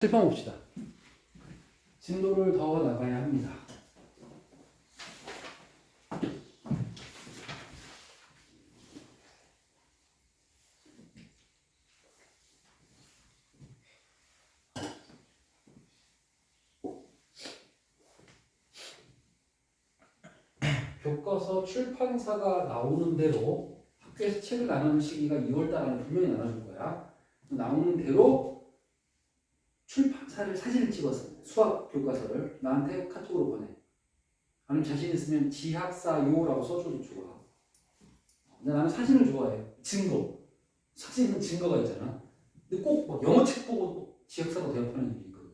슬퍼봅시다. 진도를 더 나가야 합니다. 교과서 출판사가 나오는 대로 학교에서 책을 나누는 시기가 2월달 안에 분명히 나눠줄 거야. 나오는 대로 출판사를 사진을 찍어서 수학 교과서를 나한테 카톡으로 보내. 아니면 자신 있으면 지학사요라고 써줘도 좋아. 근데 나는 사진을 좋아해. 증거. 사진은 증거가 있잖아. 근데 꼭 막 영어책 보고 지학사로 대답하는 일이 있거든.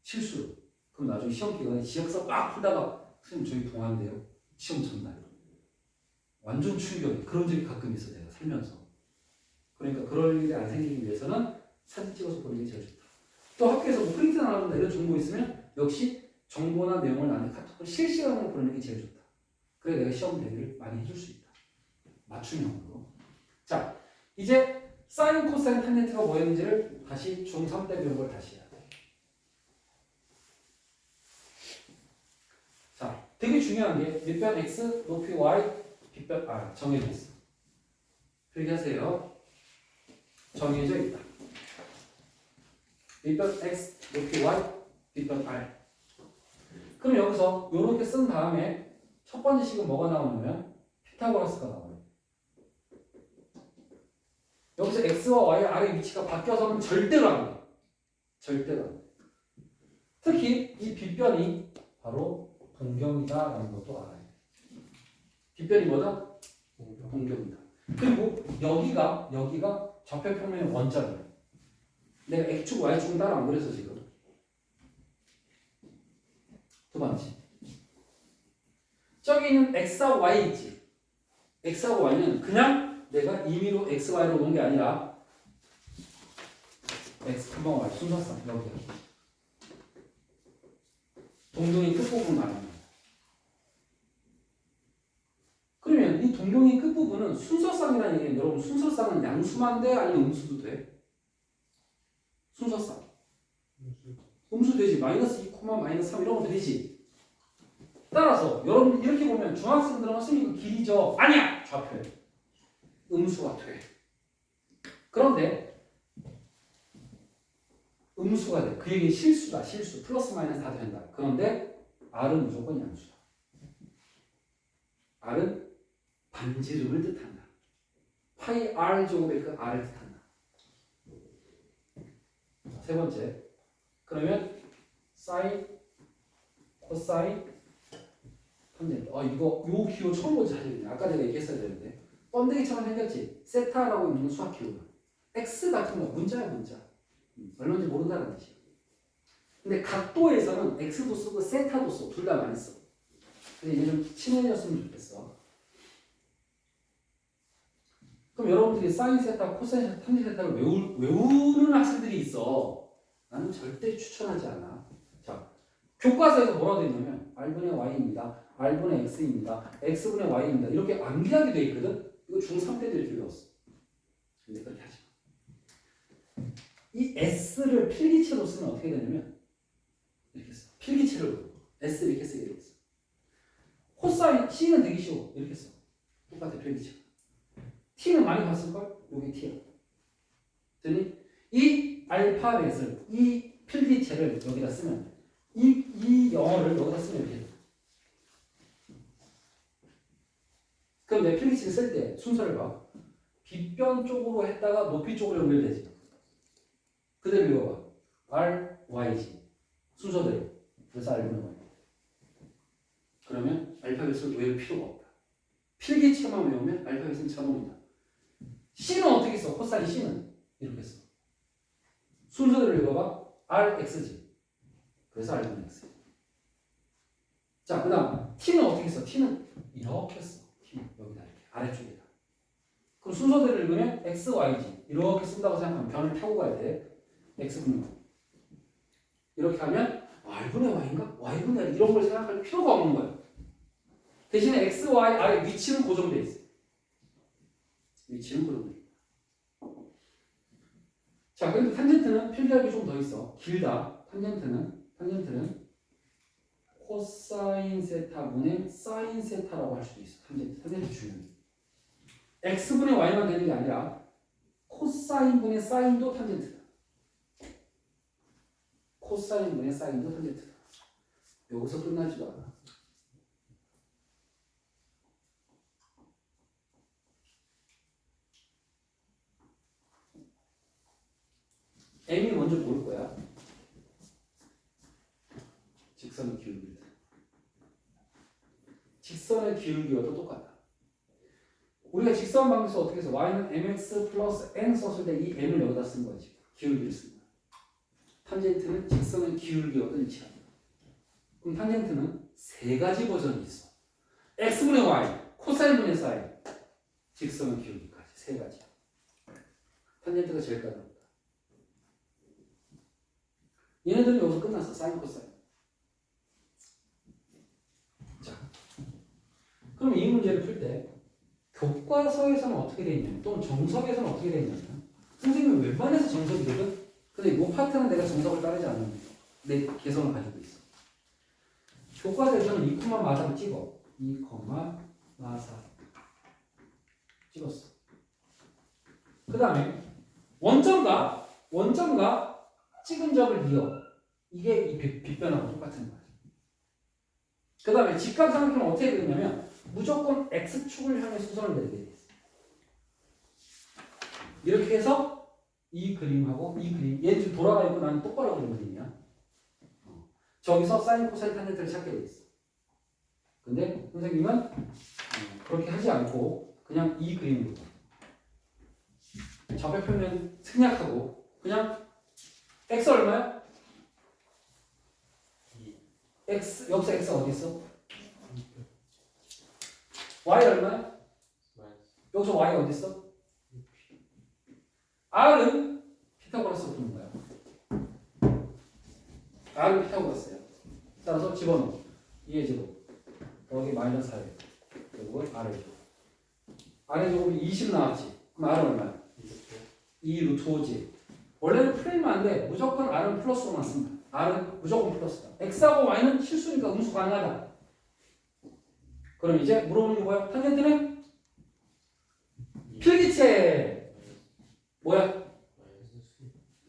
실수로. 그럼 나중에 시험 기간에 지학사 막 풀다가 선생님 저희 동안인데요. 시험 전날. 완전 충격이. 그런 적이 가끔 있어 내가 살면서. 그러니까 그럴 일이 안 생기기 위해서는 사진 찍어서 보는 게 제일 좋다. 또 학교에서 뭐 프린트 나눠준다 이런 정보 있으면 역시 정보나 내용을 나한테 카톡으로 실시간으로 보내는 게 제일 좋다. 그래 내가 시험 대비를 많이 해줄 수 있다. 맞춤형으로. 자, 이제 사인, 코사인, 탄젠트가 뭐였는지를 다시 중3 때 배운 걸 다시 해야 돼. 자, 되게 중요한 게 밑변 x, 높이 y, 빗변 r 정해져 있어. 필기하세요. 정해져 있다. 밑변 x, 높이 y, 빗변 r. 그럼 여기서 이렇게 쓴 다음에 첫 번째 식은 뭐가 나오냐면 피타고라스가 나와요. 여기서 x와 y의 r의 위치가 바뀌어서는 절대로 안 돼. 절대로 안 돼. 특히 이 빗변이 바로 동경이다라는 것도 알아야 돼. 빗변이 뭐다? 동경이다. 그리고 여기가 좌표평면의 원점이야. 내가 x축, y축은 따로 안 그래서 지금. 두 번째. 저기 있는 x하고 y 있지? x하고 y는 그냥 내가 임의로 x, y로 놓은 게 아니라 x, y 순서상 여기야. 동경의 끝부분 말합니다. 그러면 이 동경의 끝부분은 순서상이라는 얘기는 여러분 순서상은 양수만 돼? 아니면 음수도 돼? 순서상. 음수 되지. 마이너스 2, 마이너스 3 이런 거 되지. 따라서 여러분 이렇게 보면 중학생들은 선생님 그 길이죠. 아니야! 좌표에. 음수가 돼. 그런데 음수가 돼. 그 얘기는 실수다. 실수. 플러스 마이너스 다 된다. 그런데 R은 무조건 양수다. R은 반지름을 뜻한다. 파이 R 제곱의 그 R을 뜻한다. 세 번째. 그러면 사인, 코사인, 탄젠트. 이거 요 기호 처음 보지 사실은. 아까 내가 얘기했어야 되는데. 번데기처럼 생겼지. 세타라고 있는 수학 기호가. X 같은 거 문자야 문자. 얼마인지 모른다는 뜻이야. 근데 각도에서는 X도 쓰고 세타도 써. 둘 다 많이 써. 근데 이제 좀 친해졌으면 좋겠어. 그럼 여러분들이 사인 세타, 코사인 세타, 탄젠트 세타를 외우는 학생들이 있어. 나는 절대 추천하지 않아. 자, 교과서에서 뭐라고 되어 있냐면 R분의 Y입니다. R분의 X입니다. X분의 Y입니다. 이렇게 암기하게 돼 있거든. 이거 중3 때도 이렇게 배웠어. 근데 그렇게 하지 마. 이 S를 필기체로 쓰면 어떻게 되냐면 이렇게 써. 필기체로 S 이렇게 쓰게 돼 있어. 코사인 C는 되게 쉬워. 이렇게 써. 똑같아 필기체. T는 많이 봤을걸? 여기 T야. 그랬더니 이 알파벳을 이 필기체를 여기다 쓰면 이 영어를 여기다 쓰면 이렇게 돼. 그럼 내 필기체를 쓸 때 순서를 봐. 빗변 쪽으로 했다가 높이 쪽으로 연결되지. 그대로 읽어봐. R, Y지. 순서대로. 그래서 R분의 Y. 그러면 알파벳을 외울 필요가 없다. 필기체만 외우면 알파벳은 자동이다. C는 어떻게 써? 코사인 C는 이렇게 써. 순서대로 읽어봐. R, X지. 그래서 R분의 X. 자, 그 다음 T는 어떻게 써? T는 이렇게 써. T는 여기다 이렇게 아래쪽에다. 그럼 순서대로 읽으면 X, Y지. 이렇게 쓴다고 생각하면 변을 타고 가야 돼. X분의 Y. 이렇게 하면 R분의 Y인가? Y분의 R 이런 걸 생각할 필요가 없는 거야. 대신에 X, Y, R의 위치는 고정돼 있어. 위치는 고정돼 있다. 자, 그런데 탄젠트는 필기하기 좀 더 있어. 길다. 탄젠트는 코사인 세타분의 사인 세타라고 할 수도 있어. 탄젠트 중요해. x분의 y만 되는 게 아니라 코사인분의 사인도 탄젠트다. 코사인분의 사인도 탄젠트다. 여기서 끝나지도 않아. m이 먼저 모를 거야. 직선의 기울기. 직선의 기울기와도 똑같다. 우리가 직선 방식에서 어떻게 해서 y는 mx 플러스 n 썼을 때 이 m을 여기다 쓴 거지. 기울기를 쓴 거야. 탄젠트는 직선의 기울기와도 일치한다. 그럼 탄젠트는 세 가지 버전이 있어. x분의 y, 코사인분의 사인, 직선의 기울기까지 세 가지. 탄젠트가 제일 까다롭다. 얘네들은 여기서 끝났어. 사인, 코사인. 자, 그럼 이 문제를 풀 때 교과서에서는 어떻게 돼 있냐면 또는 정석에서는 어떻게 돼 있냐면 선생님은 웬만해서 정석이거든. 근데 이 파트는 내가 정석을 따르지 않는 내 개성을 가지고 있어. 교과서에서는 2, 마사를 찍어. 2, 마사 찍었어. 그 다음에 원점과 찍은 점을 이어. 이게 이 빗변하고 똑같은 거야. 그 다음에 직각삼각형은 어떻게 되냐면 무조건 x축을 향해 수선을 내게 돼 있어. 이렇게 해서 이 그림하고 이 그림, 얘 지금 돌아가 있고 나는 똑바로 그린 그림이야. 저기서 사인, 코사인, 탄젠트를 찾게 돼 있어. 근데 선생님은 그렇게 하지 않고 그냥 이 그림으로 좌표표면 생략하고 그냥 x 얼마야? x, 여기서 x 어디 있어? y 얼마야? 여기서 y 어디 있어? r은 피타고라스 푸는 거야. r은 피타고라스야. 따라서 집어넣어. 2의 제곱 여기 마이너스 4에 그리고 r의 제곱. r의 제곱이 20 나왔지. 그럼 r은 얼마야? 2 루트 5지. 원래는 풀리면 안 돼. 무조건 r은 플러스로만 쓴다. r은 무조건 플러스다. x하고 y는 실수니까 음수 가능하다. 그럼 이제 물어보는 게 뭐야? 탄젠트는? 필기체 뭐야?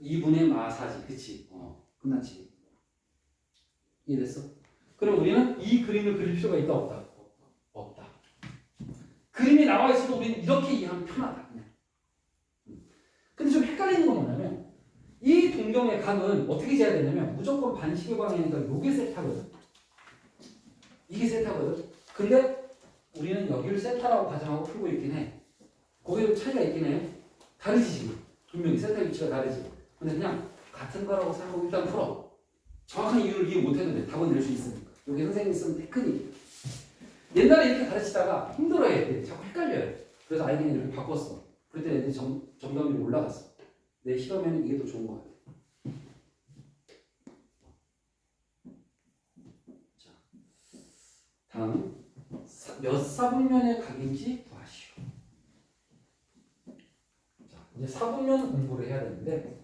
2분의 마사지. 그치? 끝났지. 이해됐어? 그럼 우리는 이 그림을 그릴 필요가 있다 없다? 없다. 그림이 나와 있어도 우리는 이렇게 이해하면 편하다. 그냥. 근데 좀 헷갈리는 건 뭐냐면 이 동경의 각은 어떻게 재야 되냐면 무조건 반시계 방향이니까 요게 세타거든. 이게 세타거든. 근데 우리는 여기를 세타라고 가정하고 풀고 있긴 해. 거기에 차이가 있긴 해. 다르지 지금. 분명히 세타 위치가 다르지. 근데 그냥 같은 거라고 생각하고 일단 풀어. 정확한 이유를 이해 못해도 돼. 답은 낼 수 있으니까. 여기 선생님이 쓰는 테크닉. 옛날에 이렇게 가르치다가 힘들어해. 애들이 자꾸 헷갈려요. 그래서 아이디는 이렇게 바꿨어. 그때 애들이 정답률이 올라갔어. 내 실험에는 이게 더 좋은 것 같아. 자, 다음 몇 사분면의 각인지 구하시오. 자, 이제 사분면 공부를 해야 되는데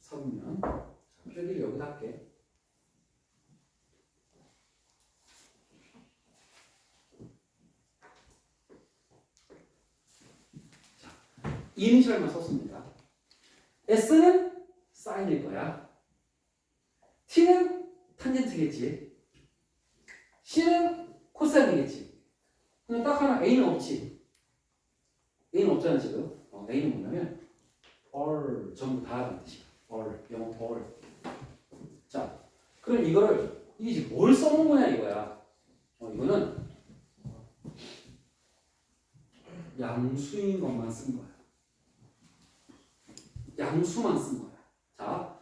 사분면. 자, 필기를 여기다 할게. 이니셜만 썼습니다. S는 사인일 거야. T는 탄젠트겠지. C는 코사인이겠지. 그냥 딱 하나 A는 없지. A는 없잖아 지금. A는 뭐냐면 all 전부 다라는 뜻이야. all 영어 all. 자, 그럼 이거를 이게 뭘 써놓은 거냐 이거야. 이거는 양수인 것만 쓴 거야. 양수만 쓴 거야. 자,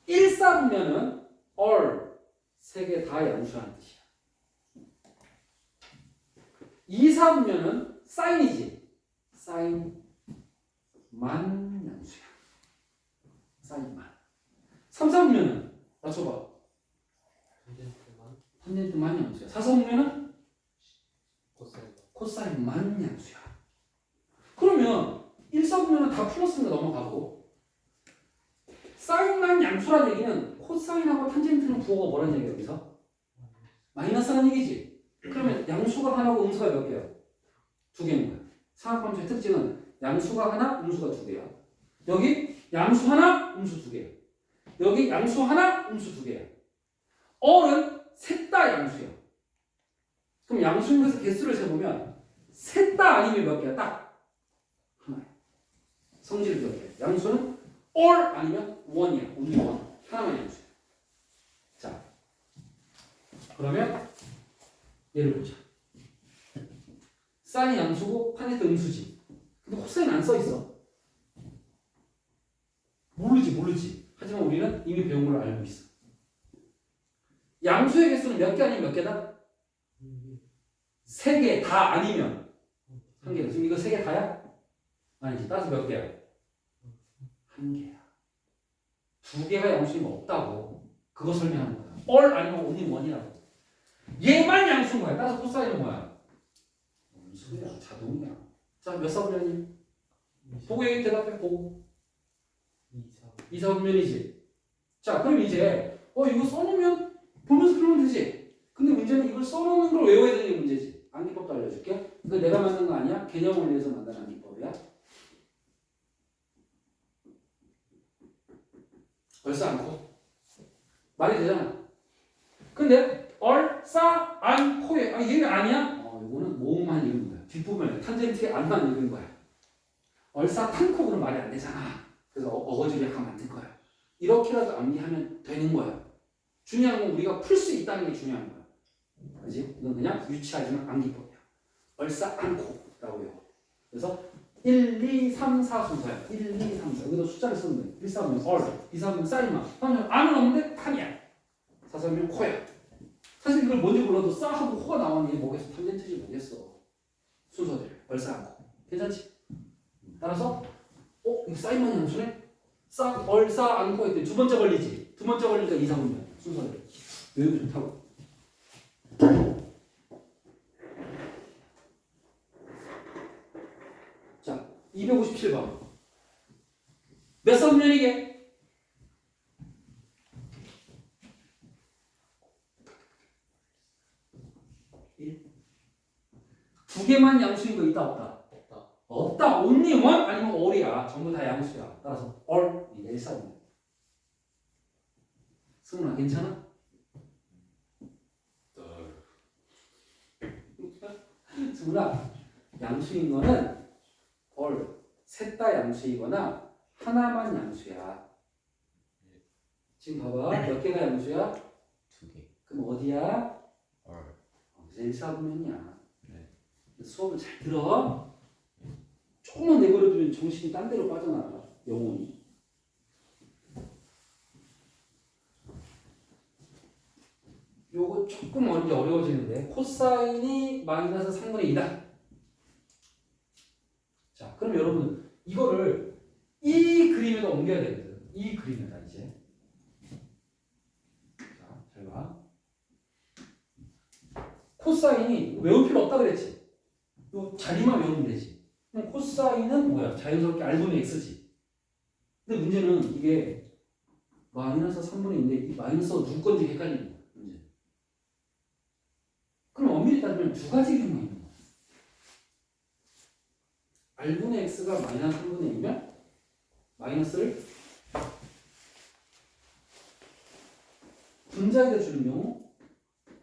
1사분면은 all 세 개 다 양수라는 뜻이야. 2사분면은 사인이지. 사인만 양수야. 사인만. 3사분면은 맞춰봐. 탄젠트만 양수야. 4사분면은 코사인만 양수야. 그러면 1사분면은 다 풀었으니까 넘어가고 사인만 양수란 얘기는 코사인하고 탄젠트는 부호가 뭐란 얘기야 여기서? 마이너스란 얘기지. 그러면 양수가 하나고 음수가 몇 개야? 두 개인 거야. 상학함수의 특징은 양수가 하나, 음수가 두 개야. 여기 양수 하나, 음수 두 개야. 여기 양수 하나, 음수 두 개야. 어는 셋 다 양수야. 그럼 양수인 것의 개수를 세보면 셋 다 아니면 몇 개야? 딱 하나야. 성질을 기억해. 양수는 all 아니면 one이야. only one. 하나만 양수야. 자, 그러면 얘를 보자. 사인이 양수고 탄젠트 음수지. 근데 코사인 안 써있어. 모르지. 하지만 우리는 이미 배운 걸 알고 있어. 양수의 개수는 몇 개 아니면 몇 개다? 세 개 다 아니면 한 개다. 지금 이거 세 개 다야? 아니지. 따라서 몇 개야? 한 개야. 두 개가 양수인 거 없다고. 그거 설명하는 거야. all 아니면 only one이라고. 얘만 양수인 거야. 따라서 코사인은 뭐야? 음수야. 자동이야. 자, 몇 사분면이? 보고 얘기 대답해. 보고. 2사분면이지. 자, 그럼 이제 이거 써놓으면 보면서 풀면 되지. 근데 문제는 이걸 써놓는 걸 외워야 되는 게 문제지. 암기법도 알려줄게. 이거 내가 만든 거 아니야? 개념을 위해서 만든 암기법이야. 얼싸 않고 말이 되잖아. 근데 얼싸 않고에 얘가 아니야? 이거는 모음만 읽은 거야. 뒷부분에 탄젠트에 안만 읽은 거야. 얼싸 탄코 그런 말이 안 되잖아. 그래서 어거지로 약간 만든 거야. 이렇게라도 암기하면 되는 거야. 중요한 건 우리가 풀 수 있다는 게 중요한 거야. 그렇지? 이건 그냥 유치하지만 암기법이야. 얼싸 않고라고 외워. 그래서 1, 2, 3, 4 순서야. 1, 2, 3, 4. 여기다 숫자를 쓰는 거야. 1, 3면 얼, 2, 3면 쌀만. 3면 안은 없는데 판이야. 4, 3면 코야. 사실 이걸 뭔지 몰라도 싸하고 코가 나오니 뭐겠어? 탄젠트지 뭐겠어. 순서대로. 얼싸 않고. 괜찮지? 따라서 이거 사인만 양수네? 얼싸 않고 했더니 두 번째 걸리지. 두 번째 걸리니까 2, 3면 순서대로. 외우기 좋다고. 자, 257번. 몇 사분면이게? 두 개만 양수인 거 있다 없다? 없다. only one 아니면 all이야. 전부 다 양수야. 따라서 all 이게 1사분면. 승훈아 괜찮아? 승훈아 양수인 거는 all 셋 다 양수이거나 하나만 양수야. 지금 봐봐. 몇 개가 양수야? 두 개. 그럼 어디야? 얼. 그래서 1사분면이야. 네. 수업을 잘 들어. 조금만 내버려두면 정신이 딴 데로 빠져나가. 영혼이. 요거 조금 이제 어려워지는데 코사인이 마이너스 3분의 2다. 자, 그럼 여러분 이거를 이 그림에다 옮겨야 되거든. 이 그림에다 이제. 자, 잘 봐. 코사인이 외울 필요 없다 그랬지. 요 자리만 외우면 되지. 그럼 코사인은 뭐야? 자연스럽게 R분의 X지. 근데 문제는 이게 마이너스 3분의 2인데 이 마이너스가 누구 건지 헷갈리는 거야. 문제. 그럼 엄밀히 따지면 두 가지 경우가 있는 거야. R분의 X가 마이너스 3분의 2면 마이너스를 분자에다 주는 경우,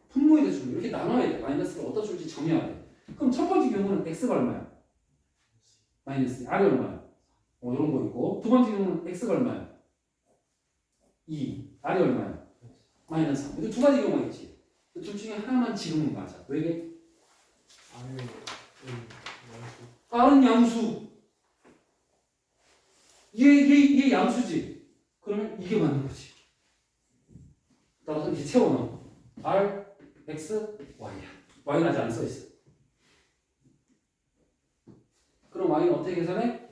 분모에다 주는 경우 이렇게 나눠야 돼. 마이너스를 어디다 줄지 정해야 돼. 그럼 첫 번째 경우는 X가 얼마야? 마이너스. R이 얼마야? 이런 거 있고. 두 번째 경우는 X가 얼마야? 2. R이 얼마야? 마이너스 3. 이거 두 가지 경우가 있지. 둘 중에 하나만 지금은 맞아. 왜? R은 양수. 얘 양수지. 그러면 이게 맞는 거지. 따라서 이제 채워넣어. R, X, Y야. Y는 아직 안 써있어. 그럼 Y는 어떻게 계산해?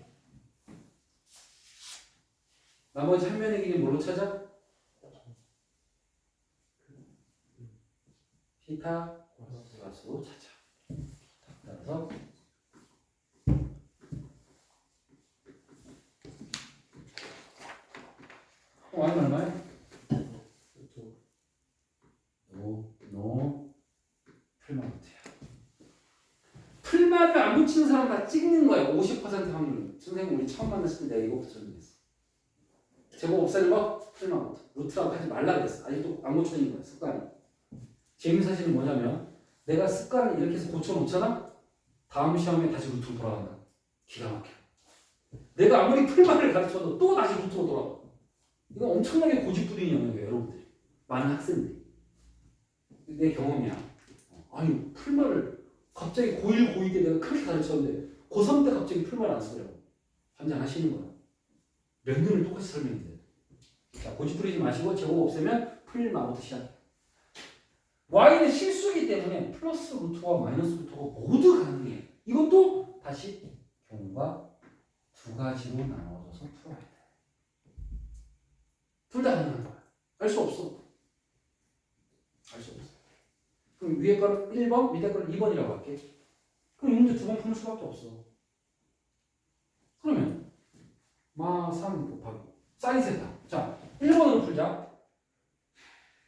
나머지 한 면의 길이 뭘로 찾아? 피타 값으로 찾아. 따라서 y는 얼마야? 노 풀마부터야. 풀마를 안 붙이는 사람 다 찍는 거야. 50% 확률. 선생님 우리 처음 만났을 때 내가 이거부터 설명했어. 제목 없애는 거 풀마부터. 루트라고 하지 말라 그랬어. 아직도 안 고쳐진 거야. 습관이. 재밌는 사실은 뭐냐면 내가 습관을 이렇게 해서 고쳐놓잖아. 다음 시험에 다시 루트로 돌아간다. 기가 막혀. 내가 아무리 풀마를 가르쳐도 또 다시 루트로 돌아가. 이건 엄청나게 고집부린 영역이에요. 여러분들. 많은 학생들이. 내 경험이야. 아니 풀마를 갑자기 고1, 고2 때 내가 그렇게 가르쳤는데 고3 때 갑자기 풀마를 안 쓰더라고. 환장하시는 거야. 몇 년을 똑같이 설명인데. 자, 고집 부리지 마시고 제곱 없애면 풀마부터 시작해. y는 실수기 때문에 플러스 루트와 마이너스 루트가 모두 가능해. 이것도 다시 경우가 두 가지로 나눠져서 풀어야 돼. 둘 다 가능한 거야. 알 수 없어. 알 수 없어. 그럼 위에 거를 1번, 밑에 거를 2번이라고 할게. 그럼 이 문제 두 번 푸는 수밖에 없어. 그러면 마 3 곱하기 사인 세타. 자, 1번으로 풀자.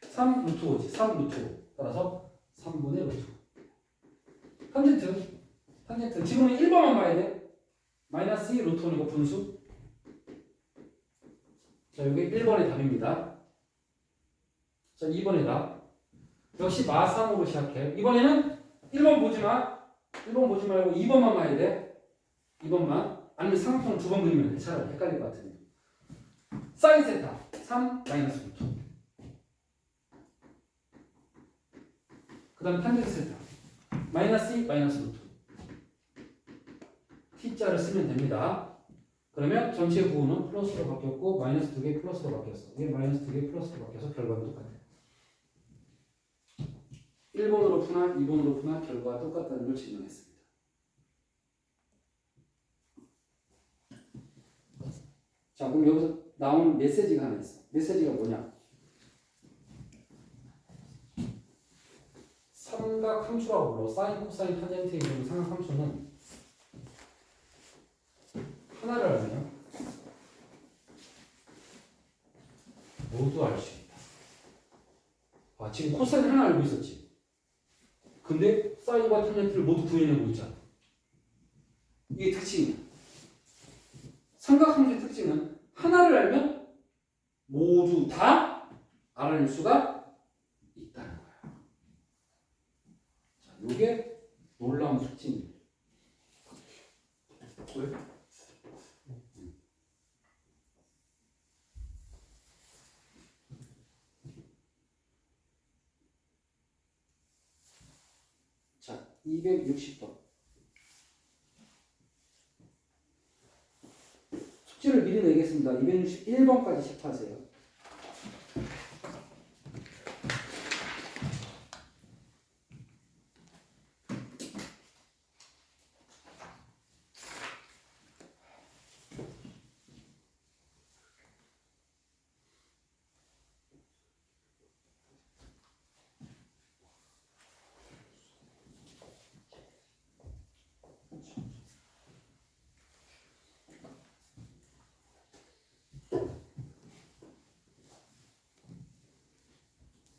3 루트 5지. 3 루트 5. 따라서 3분의 루트 5. 탄젠트. 지금은 1번만 봐야 돼. 마이너스 2 루트 5이고 분수. 자, 이게 1번의 답입니다. 자, 2번의 답. 역시 마3으로 시작해. 이번에는 1번 보지 마. 1번 보지 말고 2번만 봐야 돼. 2번만. 아니면 삼각형을 두 번 그리면 돼. 차라리 헷갈릴 것 같으니. 사인 세타. 3 마이너스 루트. 그 다음 탄젠트 세타. 마이너스 2 마이너스 루트. t자를 쓰면 됩니다. 그러면 전체 부호는 플러스로 바뀌었고 마이너스 2개 플러스로 바뀌었어. 이게 마이너스 2개 플러스로 바뀌어서 결과는 똑같아. 1번으로 푸나 2번으로 푸나 결과가 똑같다는 걸 증명했습니다. 자, 그럼 여기서 나온 메시지가 하나 있어. 메시지가 뭐냐? 삼각 함수라고 불러. 사인, 코사인, 탄젠트에 있는 삼각 함수는 하나를 알면 모두 알 수 있다. 아, 지금 코사인 하나 알고 있었지. 근데 사인과 탄젠트를 모두 구해내고 있잖아. 이게 특징이야. 삼각함수의 특징은 하나를 알면 모두 다 알아낼 수가 있다는 거야. 자, 이게 놀라운 특징입니다. 왜? 자, 260번. 숙제를 미리 내겠습니다. 261번까지 체크하세요.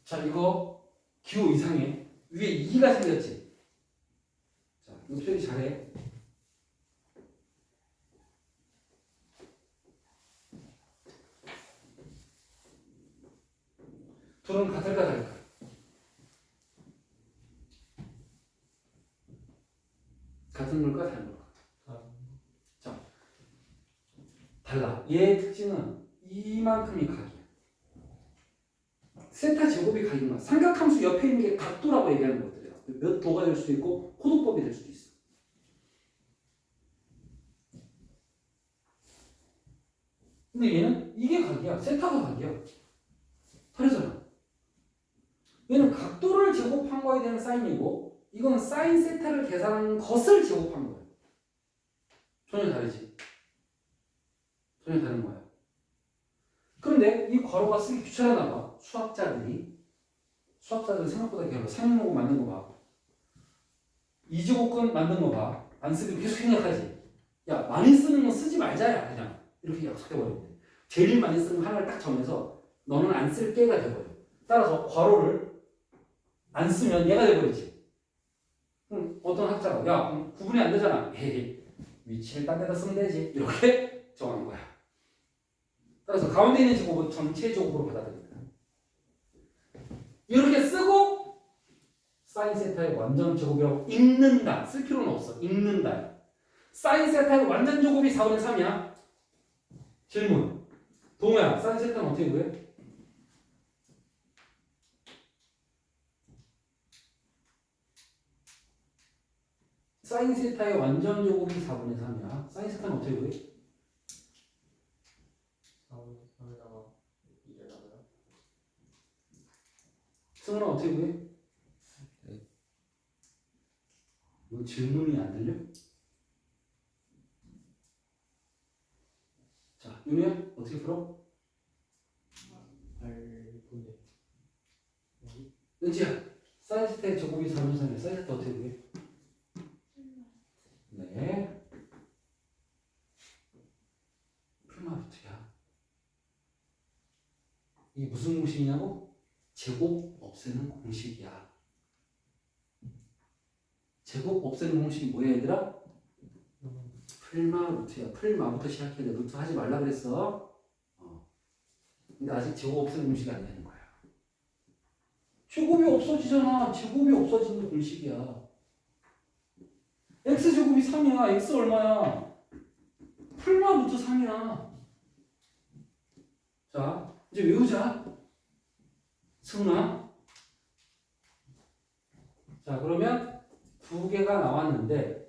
자, 이거 기호 이상해. 위에 2가 생겼지. 자, 이거 표기 잘해. 둘은 같을까 다를까? 같은 걸까 다른 걸까? 자, 달라. 얘의 특징은 이만큼이 각이야. 세타 제곱이 각인 거야. 삼각함수 옆에 있는 게 각도라고 얘기하는 것들이야. 몇 도가 될 수도 있고 호도법이 될 수도 있어. 근데 얘는 이게 각이야. 세타가 각이야. 다르잖아. 얘는 각도를 제곱한 거에 대한 사인이고 이건 사인 세타를 계산한 것을 제곱한 거야. 전혀 다르지. 전혀 다른 거야. 그런데 이 괄호가 쓰기 귀찮았나 봐. 수학자들이 생각보다 게을러. 상용모고 만든 거 봐. 이지곡근 만든 거 봐. 안 쓰기로 계속 생각하지. 야, 많이 쓰는 거 쓰지 말자야. 그냥 이렇게 약속해버리는데 제일 많이 쓰는 하나를 딱 정해서 너는 안 쓸 게가 돼버려. 따라서 괄호를 안 쓰면 얘가 돼버리지. 그럼 어떤 학자가 야 그럼 구분이 안 되잖아. 에이 위치를 딴 데다 쓰면 되지. 이렇게 정하는 거야. 따라서 가운데 있는 제곱은 전체적으로 받아들입니다. 이렇게 쓰고 사인 세타의 완전 제곱이라고 읽는다. 쓸 필요는 없어. 읽는다. 사인 세타의 완전 제곱이 4분의 3이야. 질문. 동호야, 사인 세타는 어떻게 구해? 사인 세타의 완전 제곱이 4분의 3이야. 사인 세타는 어떻게 구해? 4분의 3에다가 2를 나눠요. 승훈아 어떻게 구해? 뭐 질문이 안 들려? 자, 윤희야 어떻게 풀어? 8분의 은지야, 사인 세타의 제곱이 4분의 3이야. 사인 세타 어떻게 구해? 네. 풀마루트야. 이게 무슨 공식이냐고? 제곱 없애는 공식이야. 제곱 없애는 공식이 뭐야 얘들아? 풀마루트야. 풀마부터 시작해야 돼. 루트 하지 말라 그랬어. 근데 아직 제곱 없애는 공식이 안 되는 거야. 제곱이 없어지잖아. 제곱이 없어지는 공식이야. x제곱이 3이야. x 얼마야? 풀마루트 3이야. 자, 이제 외우자. 승훈아. 자, 그러면 두 개가 나왔는데,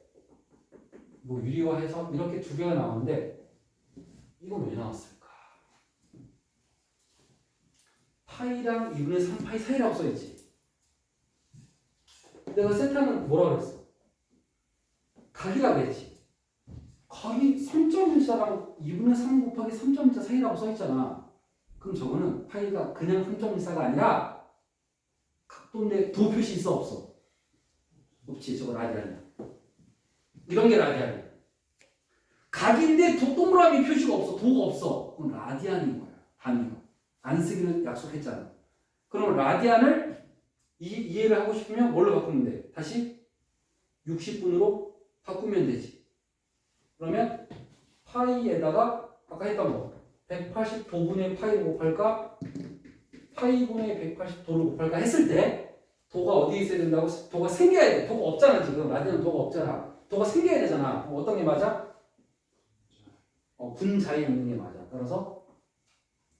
뭐 유리화해서 이렇게 두 개가 나왔는데, 이건 왜 나왔을까? 파이랑 2분의 3파이 사이라고 써있지. 내가 세타는 뭐라 그랬어? 각이라고 했지. 각이 3.14랑 2분의 3 곱하기 3.14 사이라고 써있잖아. 그럼 저거는 파이가 그냥 3.14가 아니라 각도인데 도 표시 있어 없어? 없지. 저거 라디안이야. 이런 게 라디안이야. 각인데 동그라미 표시가 없어. 도가 없어. 그럼 라디안인 거야. 단위가. 안 쓰기는 약속했잖아. 그럼 라디안을 이해를 하고 싶으면 뭘로 바꾸면 돼? 다시 60분으로 바꾸면 되지. 그러면 파이에다가 아까 했던 거 180도분의 파이를 곱할까? 파이분의 180도를 곱할까 했을 때 도가 어디에 있어야 된다고? 도가 생겨야 돼. 도가 없잖아 지금. 라디안은 도가 없잖아. 도가 생겨야 되잖아. 어떤 게 맞아? 분자에 있는 게 맞아. 따라서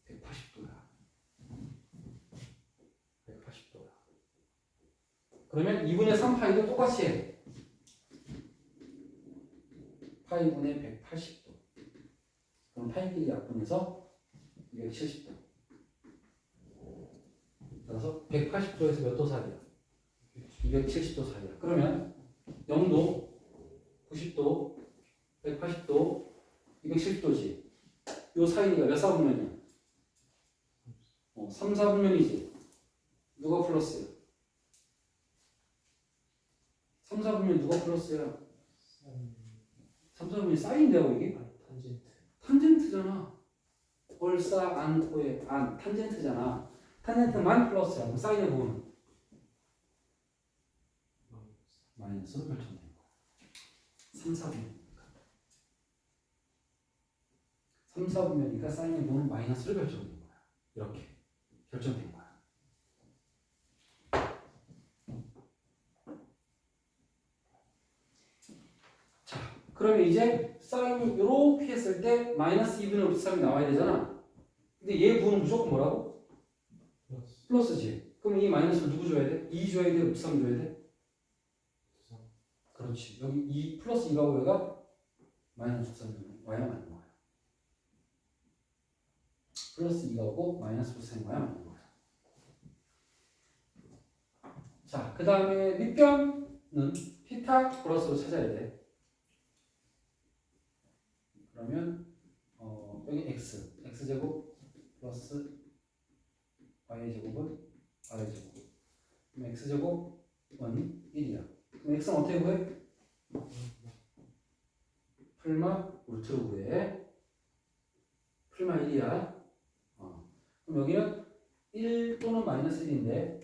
180도야. 180도야. 그러면 2분의 3파이도 똑같이 해. 파이분의 180도. 그럼 파이끼리 약분해서 270도. 따라서 180도에서 몇 도 사이야? 270도 사이야. 그러면 0도, 90도, 180도, 270도지. 요 사이가 몇 사분면이야? 3, 4분면이지. 누가 플러스야? 3, 4분면 누가 플러스야? 3, 4분면이 사인인데요 이게? 탄젠트. 탄젠트잖아. 월사 안코의 안 탄젠트잖아. 탄젠트만 플러스야. 그럼 사인의 부분은 마이너스로 결정된 거야. 3, 4분면이니까. 3, 4분면이니까 사인의 부분은 마이너스로 결정된 거야. 이렇게 결정된 거야. 자, 그러면 이제 사인이 이렇게 했을 때 마이너스 2분의 루트 3이 나와야 되잖아. 근데 얘 부분은 무조건 뭐라고? 플러스지. 그럼 이 마이너스를 누구 줘야 돼? 2 줘야 돼? 루트 3 줘야 돼? 그렇지. 여기 2 플러스 2가 오해가 마이너스 루트 3이 와야 맞는 거야. 플러스 2가 오고 마이너스 루트 3이 와야 맞는 거야. 자, 그 다음에 밑변은 피타고라스로 찾아야 돼. 그러면 여기 x제곱 플러스 y제곱은 r제곱. 그럼 x제곱은 1이야. 그럼 x는 어떻게 구해? 풀마 루트로 구해. 풀마 1이야. 그럼 여기는 1 또는 마이너스 1인데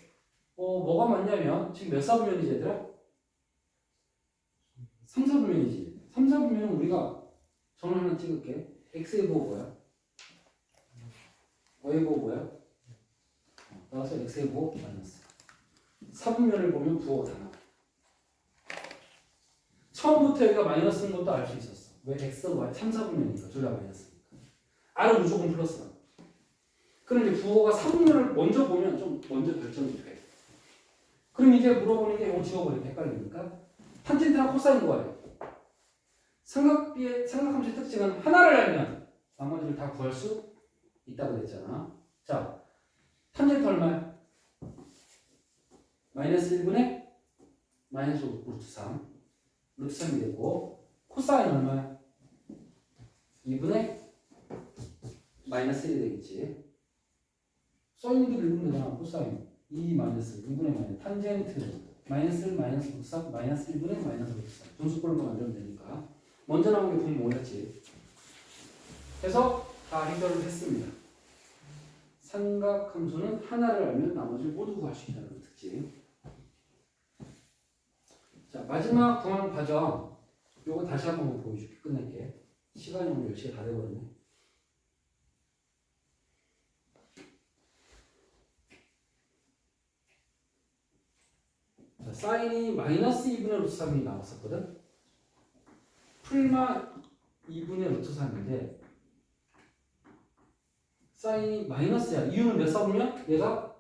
뭐가 맞냐면 지금 몇 사분면이지 얘들아? 3, 4분면이지. 3, 4분면은 우리가 정을 하나 찍을게. x의 보고 뭐야? y의 보고 뭐야? 따라서 x의 보고 마이너스. 4분면을 보면 부호가 다 나와. 처음부터 여기가 마이너스인 것도 알 수 있었어. 왜? x가 y 3, 4분면이니까 둘 다 마이너스니까. r은 무조건 플러스야. 그럼 이제 부호가 4분면을 먼저 보면 좀 먼저 결정이 돼. 그럼 이제 물어보는 게 이거 지워버리면 헷갈리니까 탄젠트랑 코사인 구하래. 삼각함수의 특징은 하나를 알면 나머지를 다 구할 수 있다고 그랬잖아. 자, 탄젠트 얼마야? 마이너스 1분의 마이너스 루트 3. 루트 3이 되고 코사인 얼마야? 2분의 마이너스 1이 되겠지. 써있는 대로 읽으면 되잖아. 코사인 2 마이너스 2분의 마이너스 탄젠트 마이너스 1 마이너스 루트 3 마이너스 1분의 마이너스 루트 3 분수꼴로 만들면 되니까 먼저 나온 게 분모 5였지. 그래서 다 해결을 했습니다. 삼각함수는 하나를 알면 나머지를 모두 구할 수 있다는 특징. 자, 마지막 구한 과정 요거 다시 한번 보여줄게. 끝낼게. 시간이 오늘 10시가 다 돼버렸네. 자, 사인이 마이너스 2분의 루트 3이 나왔었거든. 풀마 2분의 루트 3인데 사인이 마이너스야. 이유는 몇 사분면? 얘가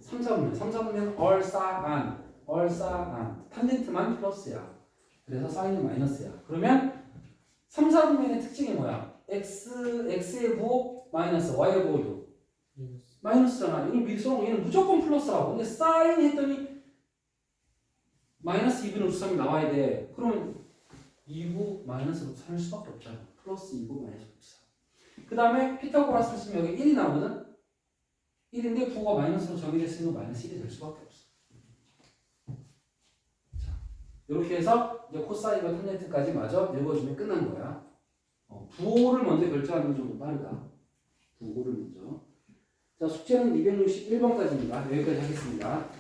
3, 4분면. 3, 4분면 얼싸안. 탄젠트만 플러스야. 그래서 사인이 마이너스야. 그러면 3, 4분면의 특징이 뭐야? x의 부호 마이너스, y의 부호도 마이너스잖아. 이걸 미리 써놓은 얘는 무조건 플러스라고. 근데 사인 했더니 마이너스 2분의 루트 3이 나와야 돼. 그러면 2부 마이너스 루트 3일 수밖에 없잖아. 플러스 2부 마이너스 루트 3. 그 다음에 피타고라스를 쓰면 여기 1이 나오거든? 1인데 부호가 마이너스로 정의됐으면 마이너스 1이 될 수밖에 없어. 자, 이렇게 해서 이제 코사인과 탄젠트까지 마저 읽어주면 끝난 거야. 부호를 먼저 결정하는 게 좀 빠르다. 부호를 먼저. 자, 숙제는 261번까지입니다. 여기까지 하겠습니다.